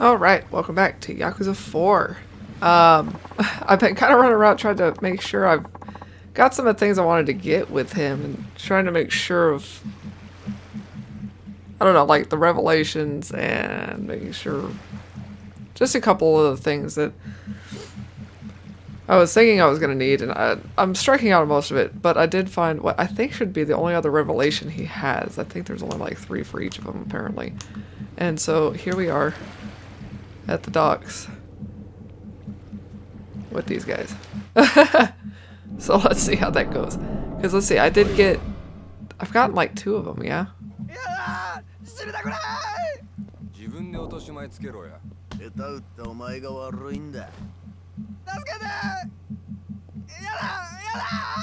Alright, welcome back to Yakuza 4. I've been kind of running around trying to make sure I've got some of the things I wanted to get with him and trying to make sure of, I don't know, like the revelations and making sure just a couple of the things that I was thinking I was going to need, and I'm striking out on most of it, but I did find what I think should be the only other revelation he has. I think there's only like 3 for each of them, apparently. And so here we are at the docks with these guys. So let's see how that goes. Because let's see, I've gotten like 2 of them, yeah? I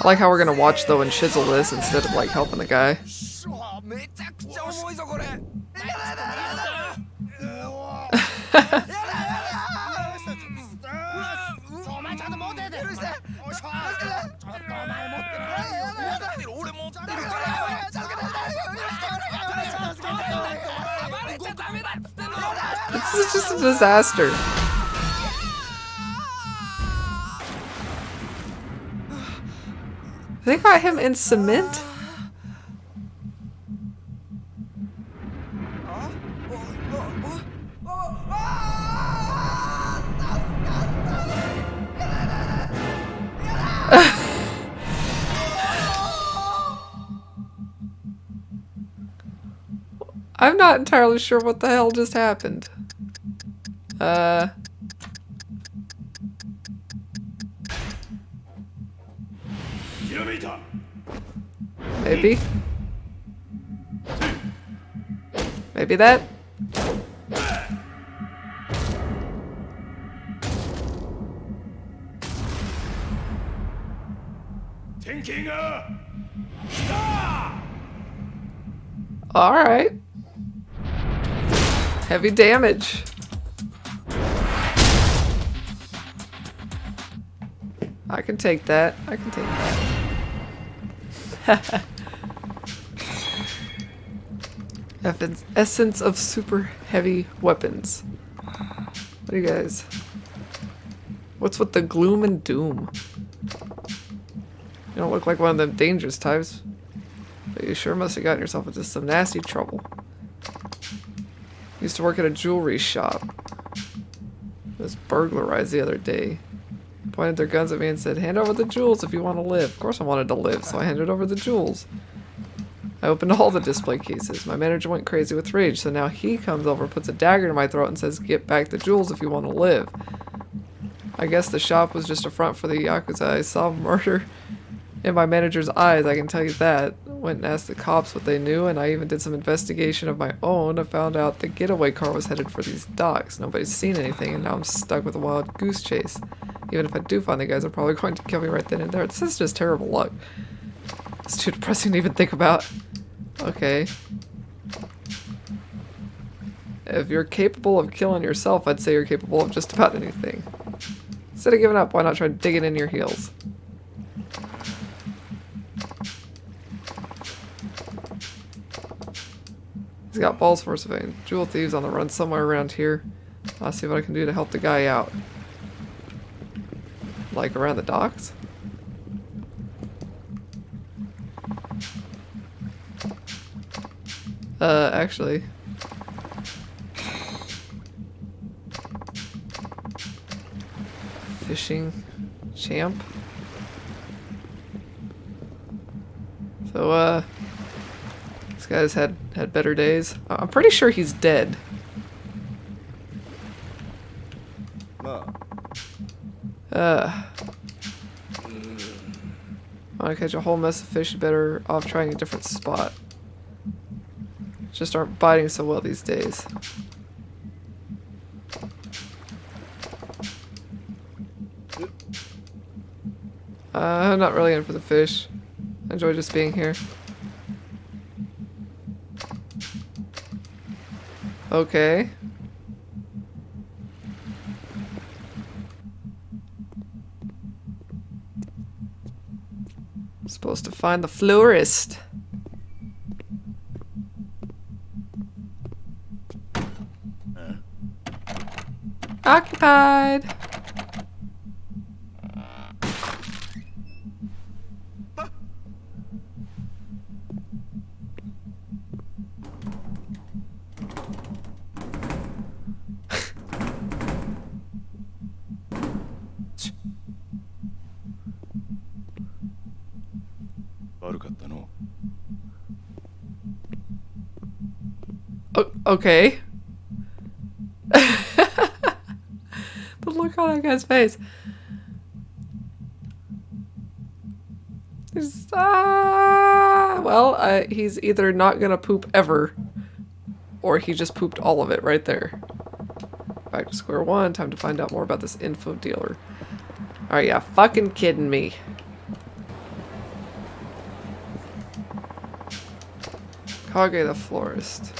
like how we're gonna watch though and chisel this instead of like helping the guy. This is just a disaster. They got him in cement? I'm not entirely sure what the hell just happened. Maybe? Maybe that? Alright. Heavy damage. I can take that. I can take that. Essence of super heavy weapons. What do you guys? What's with the gloom and doom? You don't look like one of them dangerous types. But you sure must have gotten yourself into some nasty trouble. Used to work at a jewelry shop. Was burglarized the other day. Pointed their guns at me and said, "Hand over the jewels if you want to live." Of course I wanted to live, so I handed over the jewels. I opened all the display cases. My manager went crazy with rage, so now he comes over, puts a dagger to my throat, and says, "Get back the jewels if you want to live." I guess the shop was just a front for the Yakuza. I saw murder in my manager's eyes, I can tell you that. Went and asked the cops what they knew, and I even did some investigation of my own. I found out the getaway car was headed for these docks. Nobody's seen anything, and now I'm stuck with a wild goose chase. Even if I do find the guys, are probably going to kill me right then and there. This is just terrible luck. It's too depressing to even think about. Okay. If you're capable of killing yourself, I'd say you're capable of just about anything. Instead of giving up, why not try digging in your heels? He's got balls for surveying. Jewel thieves on the run somewhere around here. I'll see what I can do to help the guy out. Like around the docks? Actually. Fishing champ. So, this guy's had better days. I'm pretty sure he's dead. Want to catch a whole mess of fish, better off trying a different spot. Just aren't biting so well these days. I'm not really in for the fish. I enjoy just being here. Okay. Supposed to find the florist. Occupied. Okay. The look on that guy's face. He's either not gonna poop ever, or he just pooped all of it right there. Back to square one. Time to find out more about this info dealer. Are ya fucking kidding me? Kage the Florist.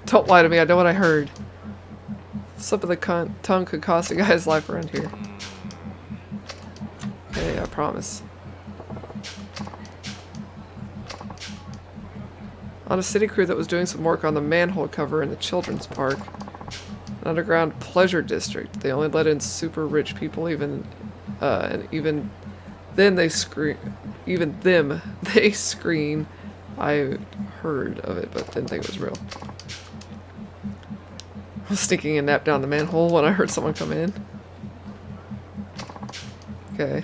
Don't lie to me, I know what I heard. Slip of the tongue could cost a guy's life around here. Okay, I promise. On a city crew that was doing some work on the manhole cover in the children's park. An underground pleasure district. They only let in super rich people, and even then they screen. Even them, they screen. I heard of it, but didn't think it was real. I was sneaking a nap down the manhole when I heard someone come in. Okay.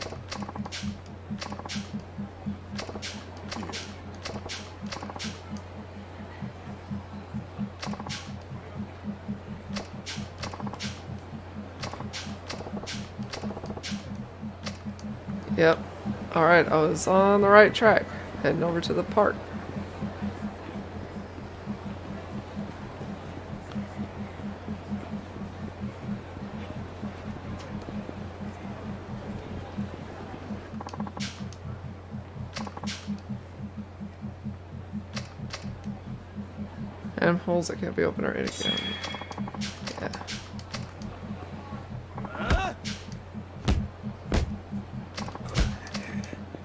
Yep. Alright, I was on the right track. Heading over to the park. And holes that can't be opened or indicated. Yeah.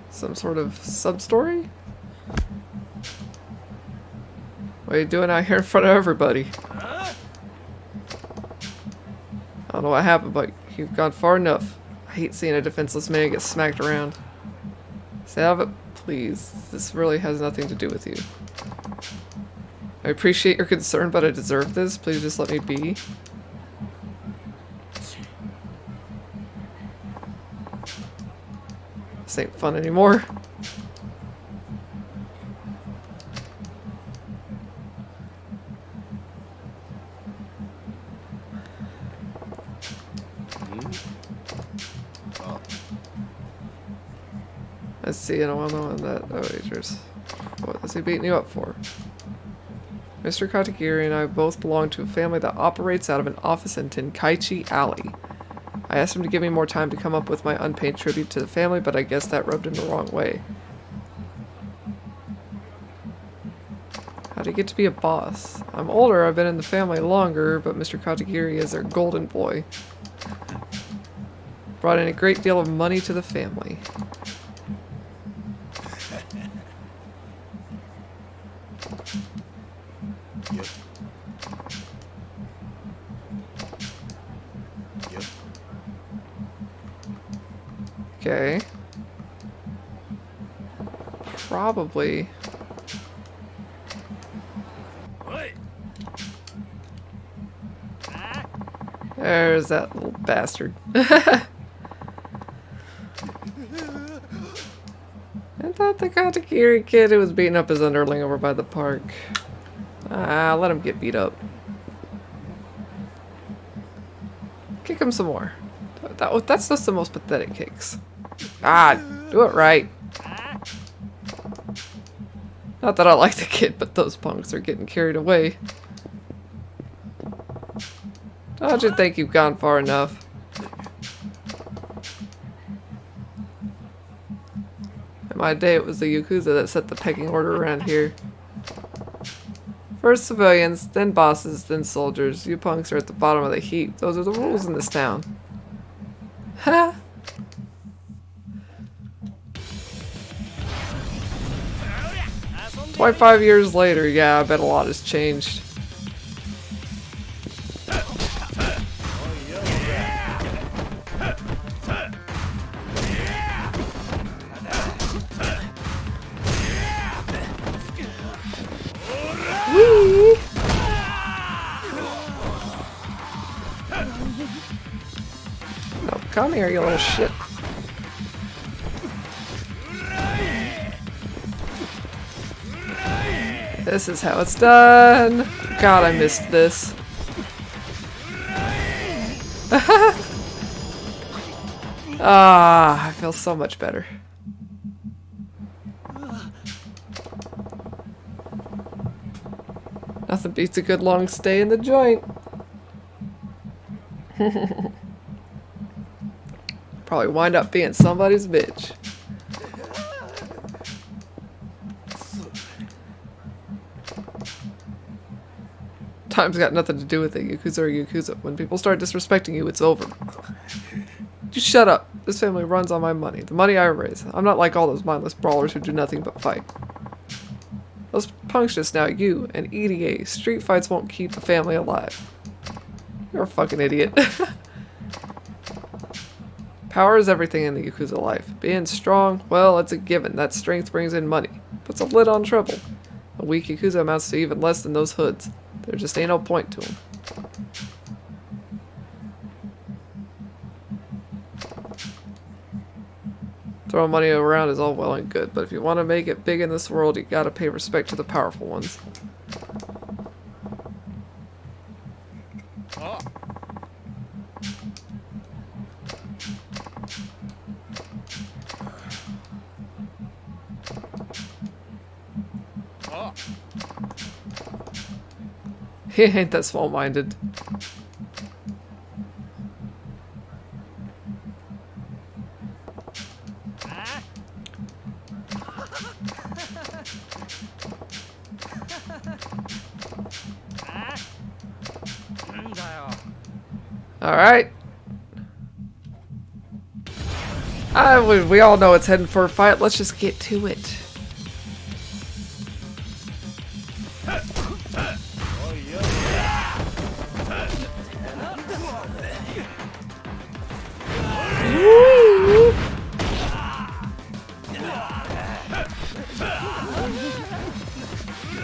Some sort of sub-story? What are you doing out here in front of everybody? I don't know what happened, but you've gone far enough. I hate seeing a defenseless man get smacked around. Stay out of it, please. This really has nothing to do with you. I appreciate your concern, but I deserve this. Please just let me be. This ain't fun anymore. Let's see, I don't want to know that. Oh, wagers. What is he beating you up for? Mr. Katagiri and I both belong to a family that operates out of an office in Tenkaichi Alley. I asked him to give me more time to come up with my unpaid tribute to the family, but I guess that rubbed him the wrong way. How'd he get to be a boss? I'm older, I've been in the family longer, but Mr. Katagiri is their golden boy. Brought in a great deal of money to the family. Okay. Probably. There's that little bastard. I thought the Katakiri kid who was beating up his underling over by the park. Let him get beat up. Kick him some more. That's just the most pathetic kicks. Do it right. Not that I like the kid, but those punks are getting carried away. Don't you think you've gone far enough? In my day, it was the Yakuza that set the pecking order around here. First civilians, then bosses, then soldiers. You punks are at the bottom of the heap. Those are the rules in this town. Ha! 25 years later, yeah, I bet a lot has changed. come here, you little shit. This is how it's done. God, I missed this. Ah, I feel so much better. Nothing beats a good long stay in the joint. Probably wind up being somebody's bitch. Time's got nothing to do with it. Yakuza or Yakuza. When people start disrespecting you, it's over. Just shut up. This family runs on my money. The money I raise. I'm not like all those mindless brawlers who do nothing but fight. Those punks just now, you and EDA. Street fights won't keep the family alive. You're a fucking idiot. Power is everything in the Yakuza life. Being strong, well, it's a given. That strength brings in money. Puts a lid on trouble. A weak Yakuza amounts to even less than those hoods. There just ain't no point to them. Throwing money around is all well and good, but if you want to make it big in this world, you gotta pay respect to the powerful ones. He ain't that small-minded. Alright. We all know it's heading for a fight. Let's just get to it.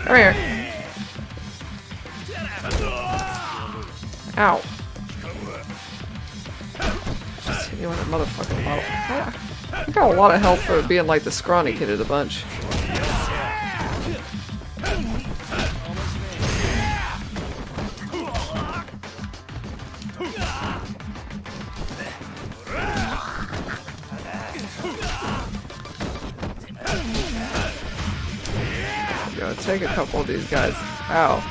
Come here. Ow. Just hit me with a motherfucking bottle. I got a lot of health for being like the scrawny kid of the bunch. Gotta take a couple of these guys. Ow.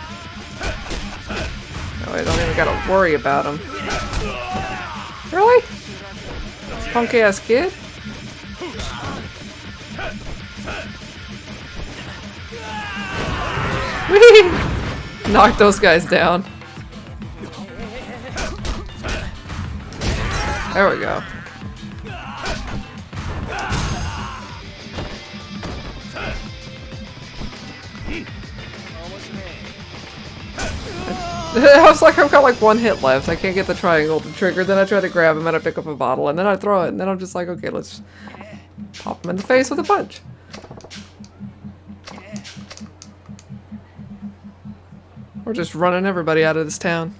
No, I don't even gotta worry about them. Really? This punk ass kid? Whee! Knock those guys down. There we go. I was like, I've got like one hit left. I can't get the triangle to trigger. Then I try to grab him and I pick up a bottle and then I throw it. And then I'm just like, okay, let's pop him in the face with a punch. We're just running everybody out of this town.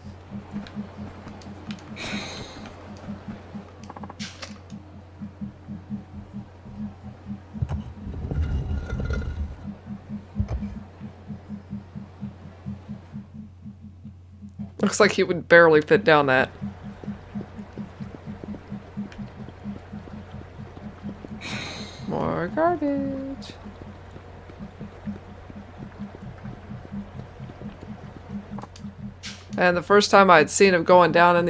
Looks like he would barely fit down that. More garbage. And the first time I'd seen him going down in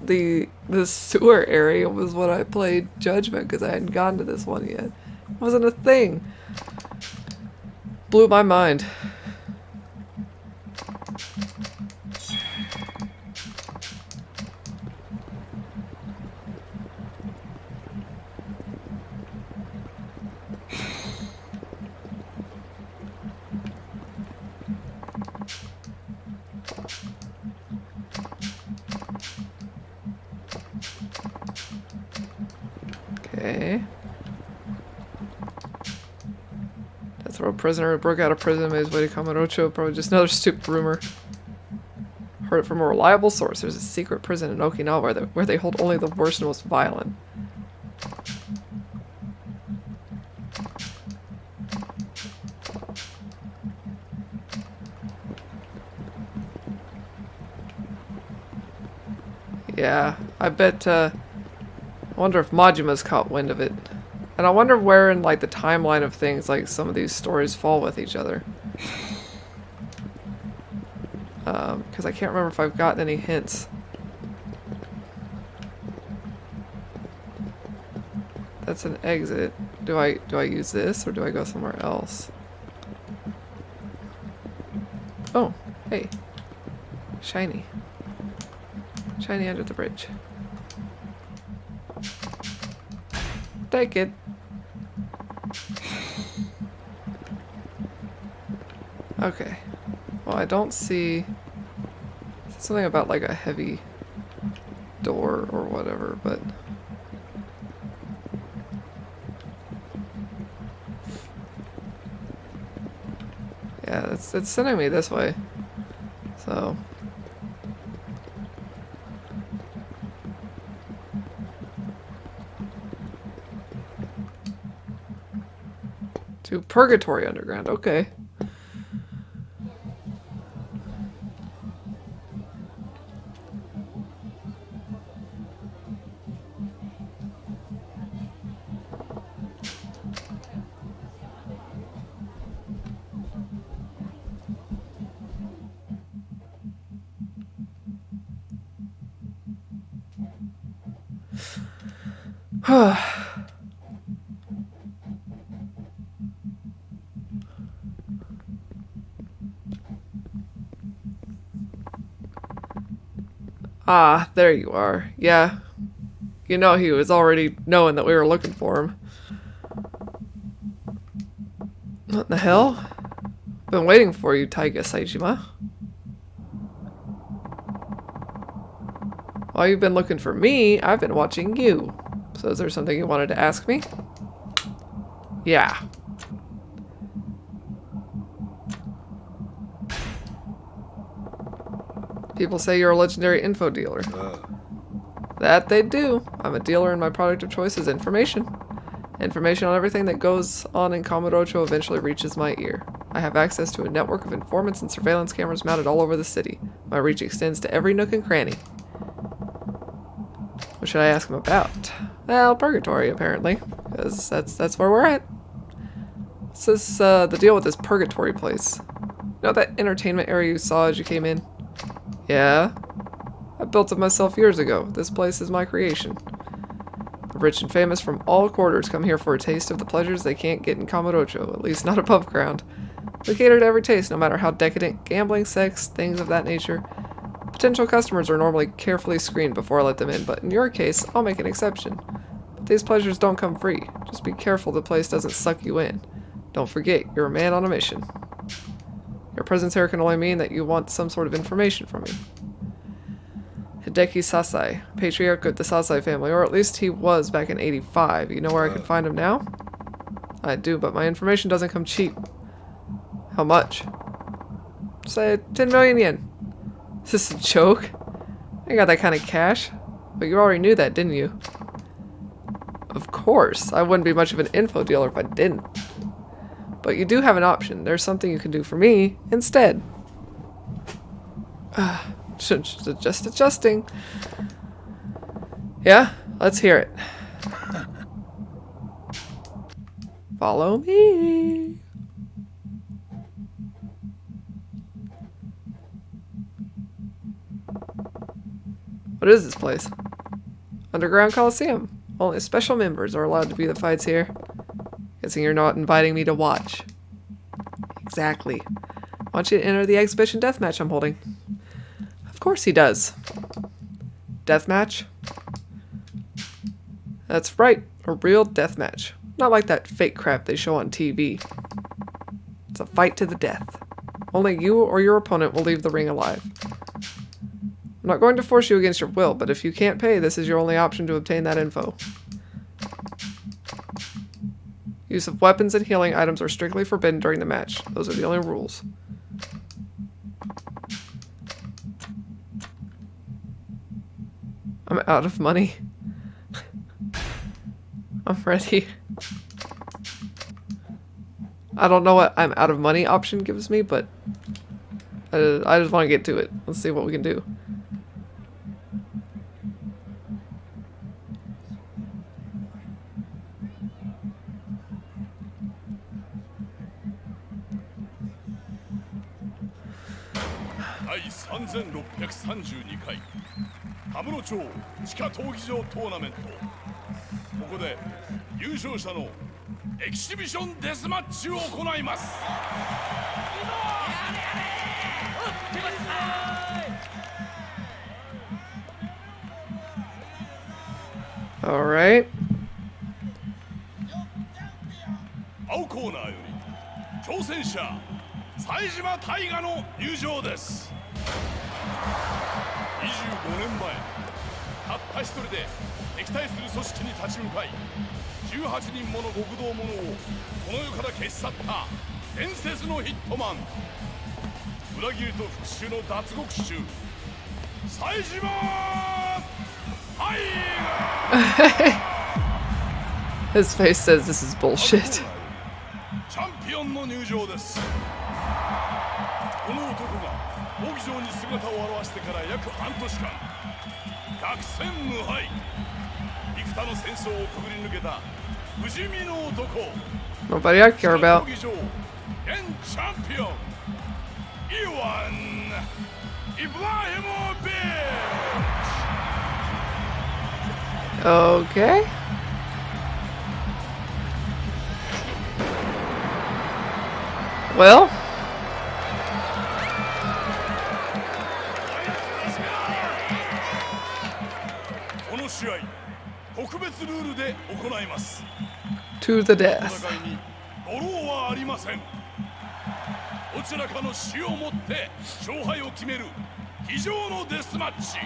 this sewer area was when I played Judgment, because I hadn't gotten to this one yet. It wasn't a thing. Blew my mind. Okay. Death row prisoner who broke out of prison made his way to Kamurocho. Probably just another stupid rumor. Heard it from a reliable source. There's a secret prison in Okinawa where they hold only the worst and most violent. Yeah, I bet, I wonder if Majima's caught wind of it. And I wonder where in, like, the timeline of things, like, some of these stories fall with each other. Because I can't remember if I've gotten any hints. That's an exit. Do I use this, or do I go somewhere else? Oh, hey. Shiny. Shiny under the bridge. Take it. Okay. Well, I don't see something about like a heavy door or whatever, but yeah, it's sending me this way. So to Purgatory Underground, okay. Ah, there you are. Yeah. You know he was already knowing that we were looking for him. What the hell? Been waiting for you, Taiga Saijima. While you've been looking for me, I've been watching you. So is there something you wanted to ask me? Yeah. People say you're a legendary info dealer. That they do. I'm a dealer and my product of choice is information. Information on everything that goes on in Kamurocho eventually reaches my ear. I have access to a network of informants and surveillance cameras mounted all over the city. My reach extends to every nook and cranny. What should I ask him about? Well, Purgatory, apparently. Because that's where we're at. What's this, the deal with this Purgatory place? You know that entertainment area you saw as you came in? Yeah? I built it myself years ago. This place is my creation. The rich and famous from all quarters come here for a taste of the pleasures they can't get in Kamurocho, at least not above ground. We cater to every taste, no matter how decadent, gambling, sex, things of that nature. Potential customers are normally carefully screened before I let them in, but in your case, I'll make an exception. But these pleasures don't come free. Just be careful the place doesn't suck you in. Don't forget, you're a man on a mission. Your presence here can only mean that you want some sort of information from me. Hideki Sasai, patriarch of the Sasai family, or at least he was back in 85. You know where I can find him now? I do, but my information doesn't come cheap. How much? Say 10 million yen. Is this a joke? I got that kind of cash. But you already knew that, didn't you? Of course. I wouldn't be much of an info dealer if I didn't. But you do have an option. There's something you can do for me instead. Just adjusting. Yeah, let's hear it. Follow me. What is this place? Underground Coliseum. Only special members are allowed to view the fights here. Guessing you're not inviting me to watch. Exactly. I want you to enter the exhibition deathmatch I'm holding. Of course he does. Deathmatch? That's right, a real deathmatch. Not like that fake crap they show on TV. It's a fight to the death. Only you or your opponent will leave the ring alive. I'm not going to force you against your will, but if you can't pay, this is your only option to obtain that info. Use of weapons and healing items are strictly forbidden during the match. Those are the only rules. I'm out of money. I'm ready. I don't know what I'm out of money option gives me, but I just want to get to it. Let's see what we can do.第3632回羽室町地下闘技場トーナメント、ここで優勝者のエキシビションデスマッチを行います。 All right. 青コーナーより挑戦者冴島大河の入場です。 25年前たった一人で敵対する組織に立ち向かい18人もの極道者をこの世から消し去った伝説のヒットマン、裏切りと復讐の脱獄囚冴島大河。 His face says this is bullshit. チャンピオンの入場です。この男が闘技場に姿を現してから約半年間百戦無敗、幾多の戦争をくぐり抜けた不死身の男、 Nobody I care about. 闘技場現チャンピオンイワン・イブラヒモビッチ。 Okay. Well, この試合特別ルールで行います。 to the この death. 戦いにドローはありません。どちらかの死をもって勝敗を決める非常のデスマッチ。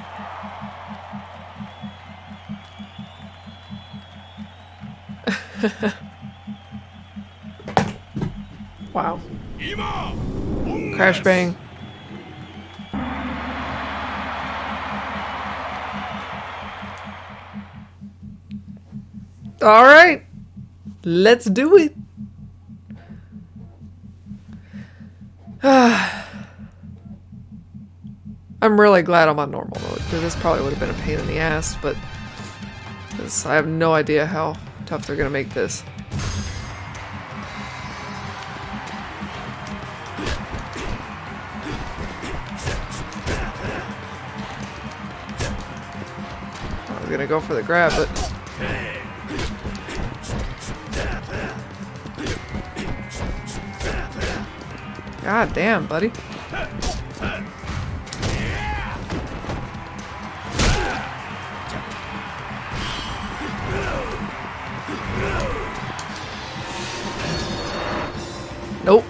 Wow. 今 Crash bang. All right. Let's do it. I'm really glad I'm on normal mode, because this probably would have been a pain in the ass, but I have no idea how tough they're going to make this. I was going to go for the grab, but... God damn, buddy. Nope.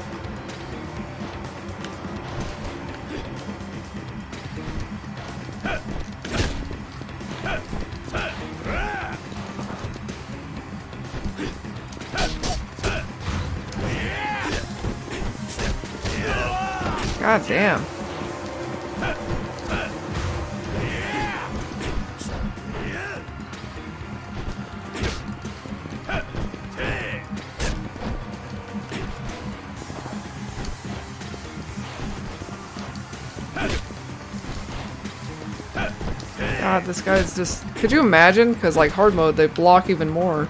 God damn. God, this guy's just... Could you imagine? Because, like, hard mode, they block even more.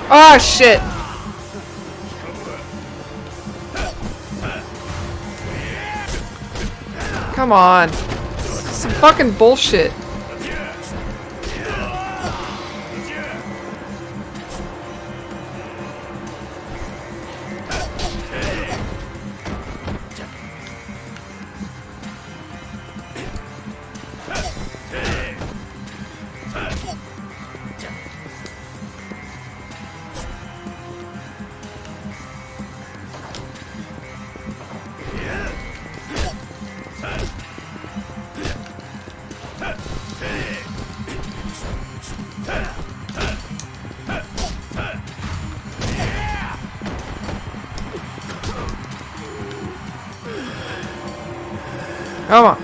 Ah, shit! Come on. Some fucking bullshit. Come on.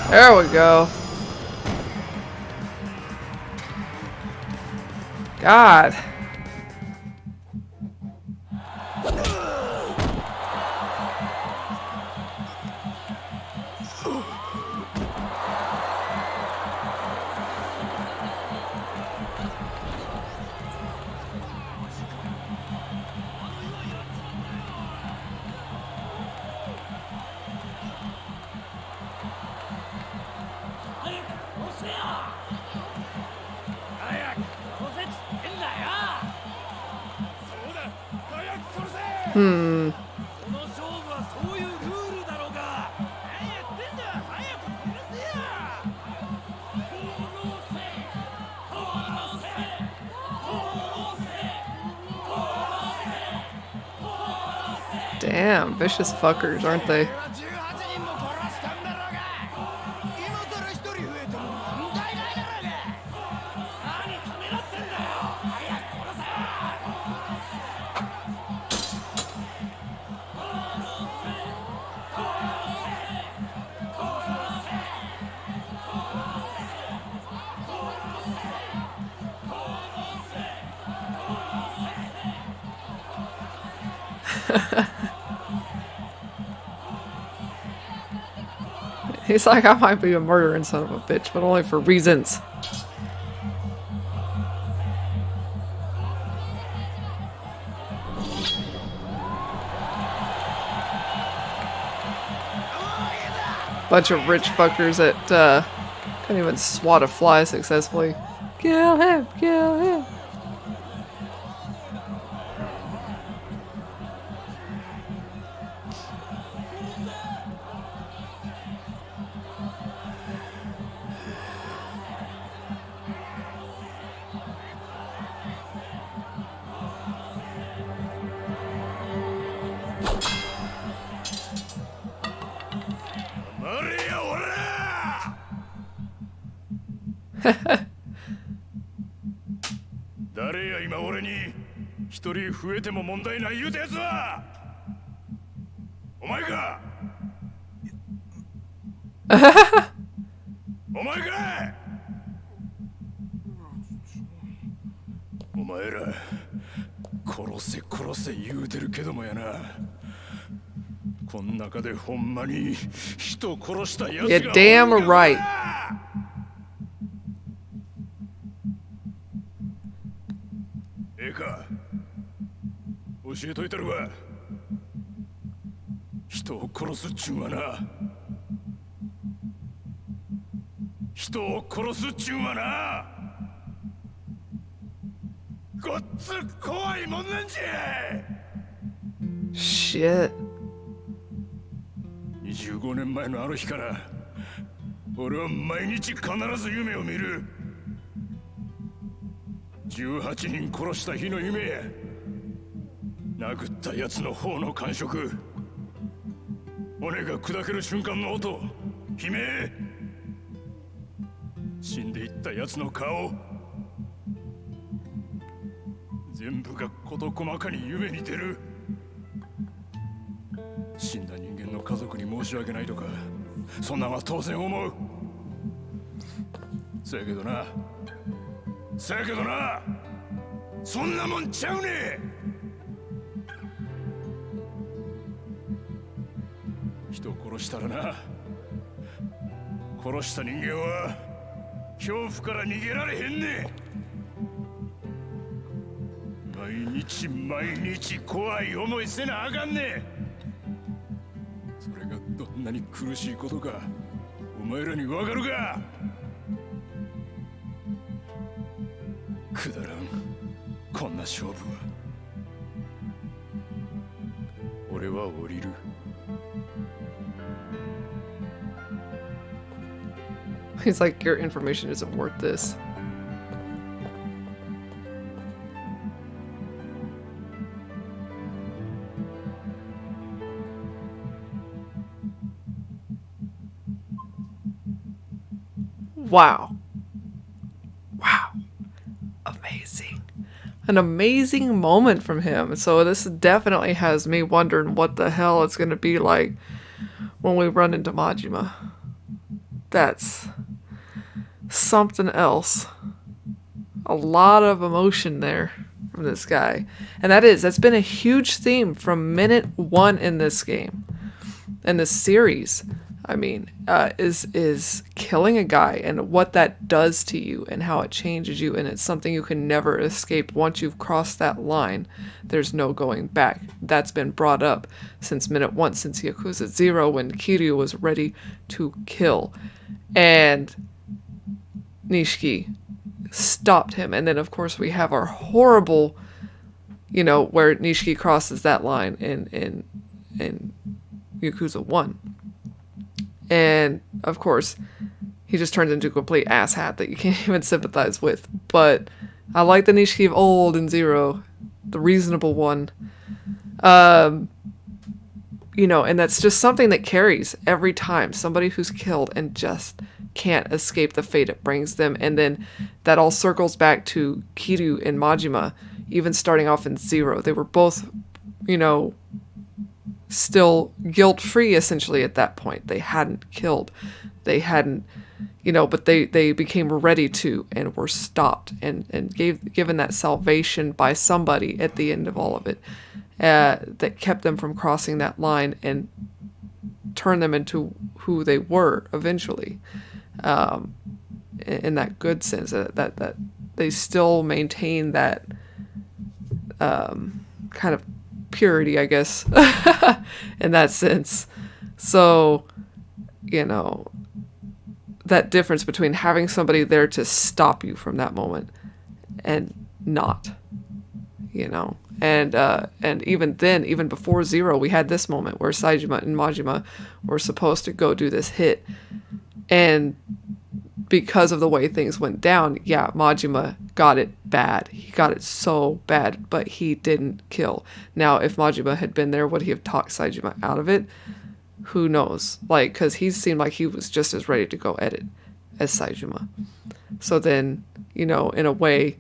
There we go. God. Hmm. Damn, vicious fuckers, aren't they? He's like, I might be a murdering son of a bitch, but only for reasons. Bunch of rich fuckers that can't even swat a fly successfully. Kill him! Kill him!誰や今俺に一人増えても問題ない言うたやつはお前かお前かお前ら殺せ殺せ言うてるけどもやなこん中でほんまに人殺したやつが You're damn right. ええか教えといたるわ人を殺すっちゅうんはな人を殺すっちゅうんはなごっつ怖いもんなんじゃ Shit. 25年前のあの日から俺は毎日必ず夢を見る18人殺した日の夢や殴った奴の方の感触骨が砕ける瞬間の音悲鳴死んでいった奴の顔全部が事細かに夢に出る死んだ人間の家族に申し訳ないとかそんなんは当然思うそやけどなそんなもんちゃうね人を殺したらな殺した人間は恐怖から逃げられへんね毎日怖い思いせなあかんねそれがどんなに苦しいことかお前らにわかるかくだらんこんな勝負は俺は降りるHe's like, your information isn't worth this. Wow. amazing. An amazing moment from him. So this definitely has me wondering what the hell it's going to be like when we run into Majima. That's something else. A lot of emotion there from this guy. And that's been a huge theme from minute one in this game. In this series. I mean, is killing a guy and what that does to you and how it changes you, and it's something you can never escape. Once you've crossed that line, there's no going back. That's been brought up since minute one, since Yakuza 0, when Kiryu was ready to kill. And Nishiki stopped him. And then, of course, we have our horrible, where Nishiki crosses that line in Yakuza 1. And, of course, he just turns into a complete asshat that you can't even sympathize with. But I like the Nishiki of old in 0, the reasonable one. And that's just something that carries every time. Somebody who's killed and just can't escape the fate it brings them. And then that all circles back to Kiryu and Majima, even starting off in 0. They were both, still guilt-free essentially at that point. They hadn't killed. They hadn't, but they became ready to and were stopped and given that salvation by somebody at the end of all of it that kept them from crossing that line and turned them into who they were eventually. In that good sense, that they still maintain that kind of purity, I guess, in that sense. So, that difference between having somebody there to stop you from that moment and not, and even then, even before 0, we had this moment where Saejima and Majima were supposed to go do this hit, and because of the way things went down, yeah, Majima got it bad. He got it so bad, but he didn't kill. Now, if Majima had been there, would he have talked Saejima out of it? Who knows? Because he seemed like he was just as ready to go at it as Saejima. So then, in a way,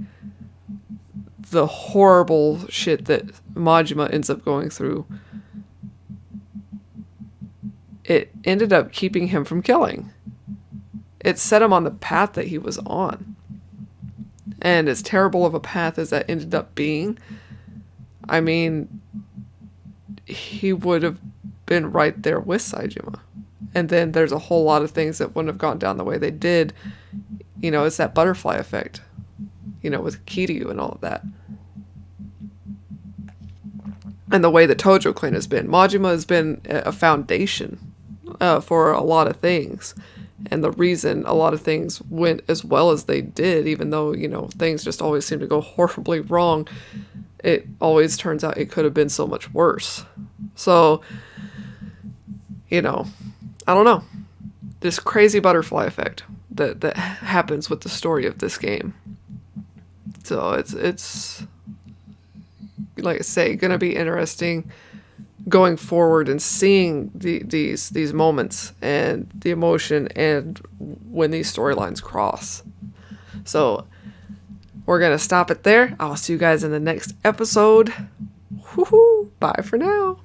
the horrible shit that Majima ends up going through, it ended up keeping him from killing. It set him on the path that he was on. And as terrible of a path as that ended up being, I mean, he would have been right there with Saejima. And then there's a whole lot of things that wouldn't have gone down the way they did. It's that butterfly effect, with Kiryu and all of that. And the way the Tojo clan has been. Majima has been a foundation for a lot of things. And the reason a lot of things went as well as they did, even though, things just always seem to go horribly wrong, it always turns out it could have been so much worse. So, I don't know. This crazy butterfly effect that happens with the story of this game. So it's like I say, going to be interesting going forward and seeing these moments and the emotion and when these storylines cross. So we're going to stop it there. I'll see you guys in the next episode. Woohoo! Bye for now.